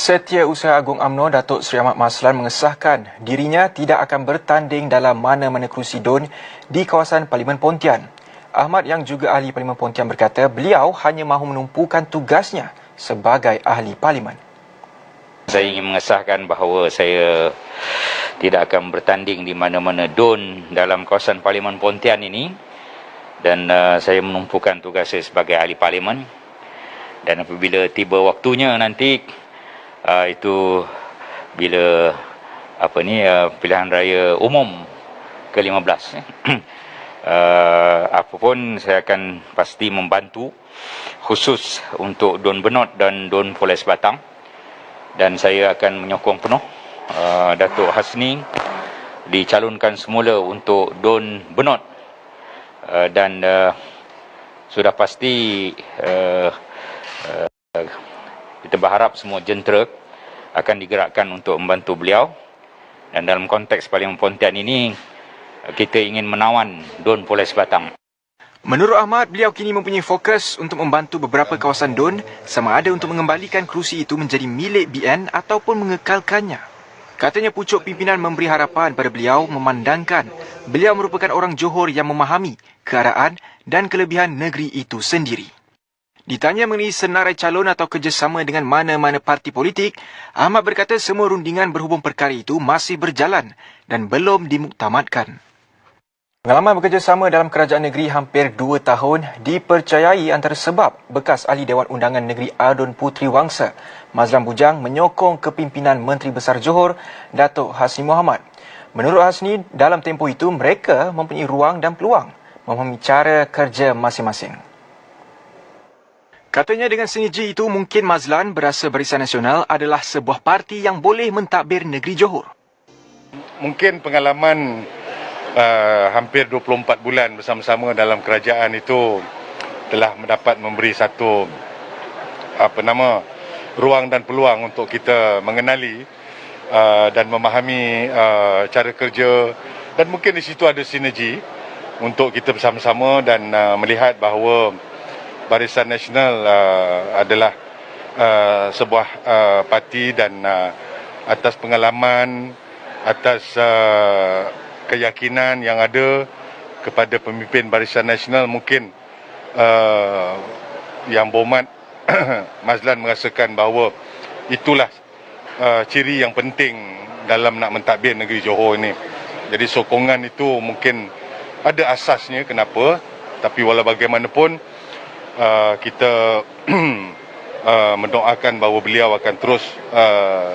Setiausaha Agung UMNO Datuk Seri Ahmad Maslan mengesahkan dirinya tidak akan bertanding dalam mana-mana kerusi DUN di kawasan Parlimen Pontian. Ahmad yang juga ahli Parlimen Pontian berkata beliau hanya mahu menumpukan tugasnya sebagai ahli Parlimen. Saya ingin mengesahkan bahawa saya tidak akan bertanding di mana-mana DUN dalam kawasan Parlimen Pontian ini, dan saya menumpukan tugas saya sebagai ahli Parlimen. Dan apabila tiba waktunya nanti, itu bila pilihan raya umum ke-15, apapun saya akan pasti membantu khusus untuk DUN Benot dan DUN Polis Batang, dan saya akan menyokong penuh Datuk Hasni dicalonkan semula untuk DUN Benot, dan sudah pasti kita berharap semua jentera akan digerakkan untuk membantu beliau, dan dalam konteks Parlimen Pontian ini kita ingin menawan DUN Polis Batang. Menurut Ahmad, beliau kini mempunyai fokus untuk membantu beberapa kawasan DUN sama ada untuk mengembalikan kerusi itu menjadi milik BN ataupun mengekalkannya. Katanya pucuk pimpinan memberi harapan pada beliau memandangkan beliau merupakan orang Johor yang memahami keadaan dan kelebihan negeri itu sendiri. Ditanya mengenai senarai calon atau kerjasama dengan mana-mana parti politik, Ahmad berkata semua rundingan berhubung perkara itu masih berjalan dan belum dimuktamadkan. Pengalaman bekerjasama dalam kerajaan negeri hampir 2 tahun dipercayai antara sebab bekas ahli Dewan Undangan Negeri Adun Puteri Wangsa, Mazlan Bujang menyokong kepimpinan Menteri Besar Johor, Datuk Hasni Mohamad. Menurut Hasni, dalam tempoh itu mereka mempunyai ruang dan peluang memahami cara kerja masing-masing. Katanya dengan sinergi itu mungkin Mazlan berasa Barisan Nasional adalah sebuah parti yang boleh mentadbir negeri Johor. Mungkin pengalaman hampir 24 bulan bersama-sama dalam kerajaan itu telah mendapat memberi satu ruang dan peluang untuk kita mengenali dan memahami cara kerja, dan mungkin di situ ada sinergi untuk kita bersama-sama dan melihat bahawa Barisan Nasional adalah sebuah parti, dan atas pengalaman, atas keyakinan yang ada kepada pemimpin Barisan Nasional, mungkin Yang Berhormat Mazlan merasakan bahawa itulah ciri yang penting dalam nak mentadbir negeri Johor ini. Jadi sokongan itu mungkin ada asasnya kenapa, tapi walau bagaimanapun kita mendoakan bahawa beliau akan terus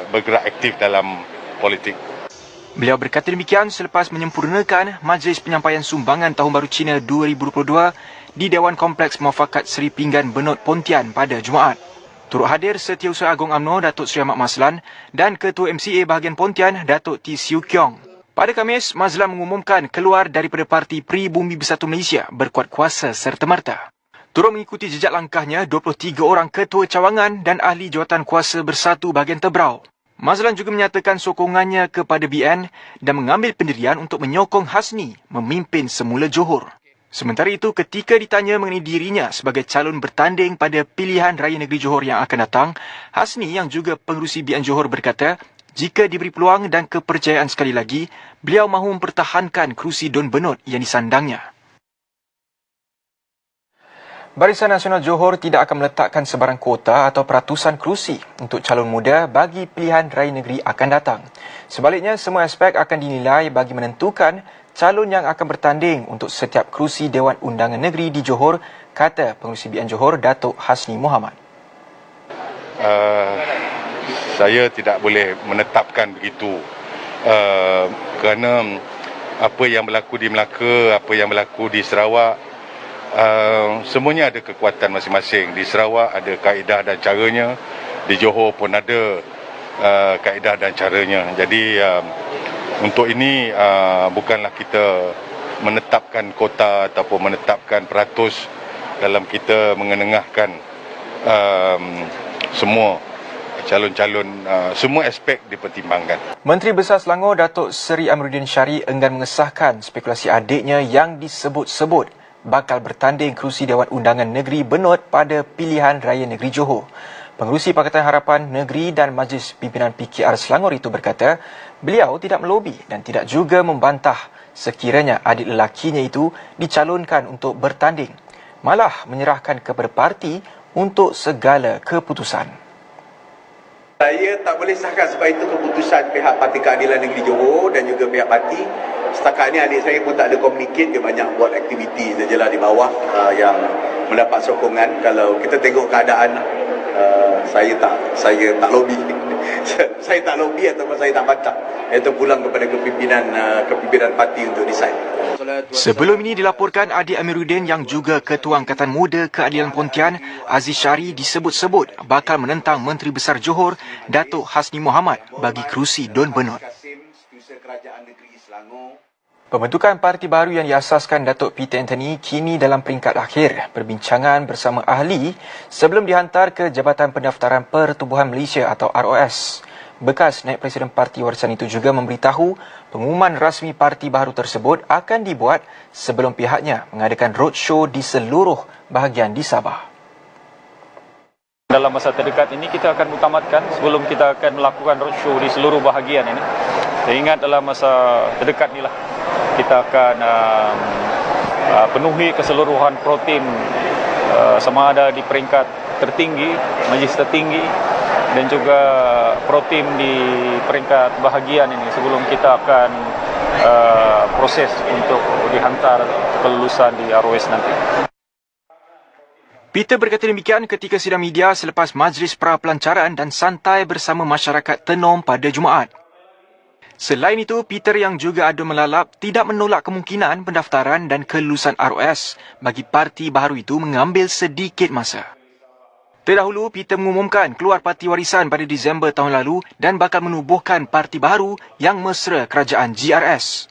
bergerak aktif dalam politik. Beliau berkata demikian selepas menyempurnakan Majlis Penyampaian Sumbangan Tahun Baru Cina 2022 di Dewan Kompleks Muafakat Seri Pinggan Benot Pontian pada Jumaat. Turut hadir Setiausaha Agung UMNO Datuk Seri Ahmad Maslan dan Ketua MCA bahagian Pontian Datuk T. Siu Kiong. Pada Khamis, Maslan mengumumkan keluar daripada Parti Pribumi Bersatu Malaysia berkuat kuasa serta-merta. Turut mengikuti jejak langkahnya 23 orang ketua cawangan dan ahli jawatan kuasa bersatu bahagian Tebrau. Mazlan juga menyatakan sokongannya kepada BN dan mengambil pendirian untuk menyokong Hasni memimpin semula Johor. Sementara itu, ketika ditanya mengenai dirinya sebagai calon bertanding pada pilihan raya negeri Johor yang akan datang, Hasni yang juga pengerusi BN Johor berkata, jika diberi peluang dan kepercayaan sekali lagi, beliau mahu mempertahankan kerusi DUN Benot yang disandangnya. Barisan Nasional Johor tidak akan meletakkan sebarang kuota atau peratusan kerusi untuk calon muda bagi pilihan raya negeri akan datang. Sebaliknya, semua aspek akan dinilai bagi menentukan calon yang akan bertanding untuk setiap kerusi Dewan Undangan Negeri di Johor, kata pengerusi BN Johor, Datuk Hasni Mohamad. Saya tidak boleh menetapkan begitu kerana apa yang berlaku di Melaka, apa yang berlaku di Sarawak, semuanya ada kekuatan masing-masing. Di Sarawak ada kaedah dan caranya, di Johor pun ada kaedah dan caranya. Jadi untuk ini bukanlah kita menetapkan kota ataupun menetapkan peratus dalam kita mengenengahkan semua calon-calon, semua aspek dipertimbangkan. Menteri Besar Selangor Datuk Seri Amiruddin Syari enggan mengesahkan spekulasi adiknya yang disebut-sebut bakal bertanding kerusi Dewan Undangan Negeri Benot pada pilihan raya negeri Johor. Pengerusi Pakatan Harapan Negeri dan Majlis Pimpinan PKR Selangor itu berkata, beliau tidak melobi dan tidak juga membantah sekiranya adik lelakinya itu dicalonkan untuk bertanding, malah menyerahkan kepada parti untuk segala keputusan. Saya tak boleh sahkan sebab itu keputusan pihak Parti Keadilan Negeri Johor dan juga pihak parti. Setakat ni adik saya pun tak ada communicate, dia banyak buat aktiviti sajalah di bawah yang mendapat sokongan. Kalau kita tengok keadaan, saya tak lobby. Saya tak lobby ataupun saya tak bantah. Itu pulang kepada kepimpinan parti untuk decide. Sebelum ini dilaporkan adik Amiruddin yang juga Ketua Angkatan Muda Keadilan Pontian, Aziz Syari, disebut-sebut bakal menentang Menteri Besar Johor, Datuk Hasni Mohamad bagi kerusi Don Bernot. Pembentukan parti baru yang diasaskan Datuk Peter Anthony kini dalam peringkat akhir perbincangan bersama ahli sebelum dihantar ke Jabatan Pendaftaran Pertubuhan Malaysia atau ROS. Bekas Naib Presiden Parti Warisan itu juga memberitahu pengumuman rasmi parti baru tersebut akan dibuat sebelum pihaknya mengadakan roadshow di seluruh bahagian di Sabah. Dalam masa terdekat ini kita akan mutamatkan sebelum kita akan melakukan roadshow di seluruh bahagian ini. Saya ingat dalam masa terdekat inilah kita akan penuhi keseluruhan protim sama ada di peringkat tertinggi, majlis tertinggi dan juga protim di peringkat bahagian ini sebelum kita akan proses untuk dihantar kelulusan di ROS nanti. Peter berkata demikian ketika sidang media selepas majlis pra-pelancaran dan santai bersama masyarakat Tenom pada Jumaat. Selain itu, Peter yang juga ada melalap tidak menolak kemungkinan pendaftaran dan kelulusan ROS bagi parti baru itu mengambil sedikit masa. Terdahulu, Peter mengumumkan keluar Parti Warisan pada Disember tahun lalu dan bakal menubuhkan parti baru yang mesra kerajaan GRS.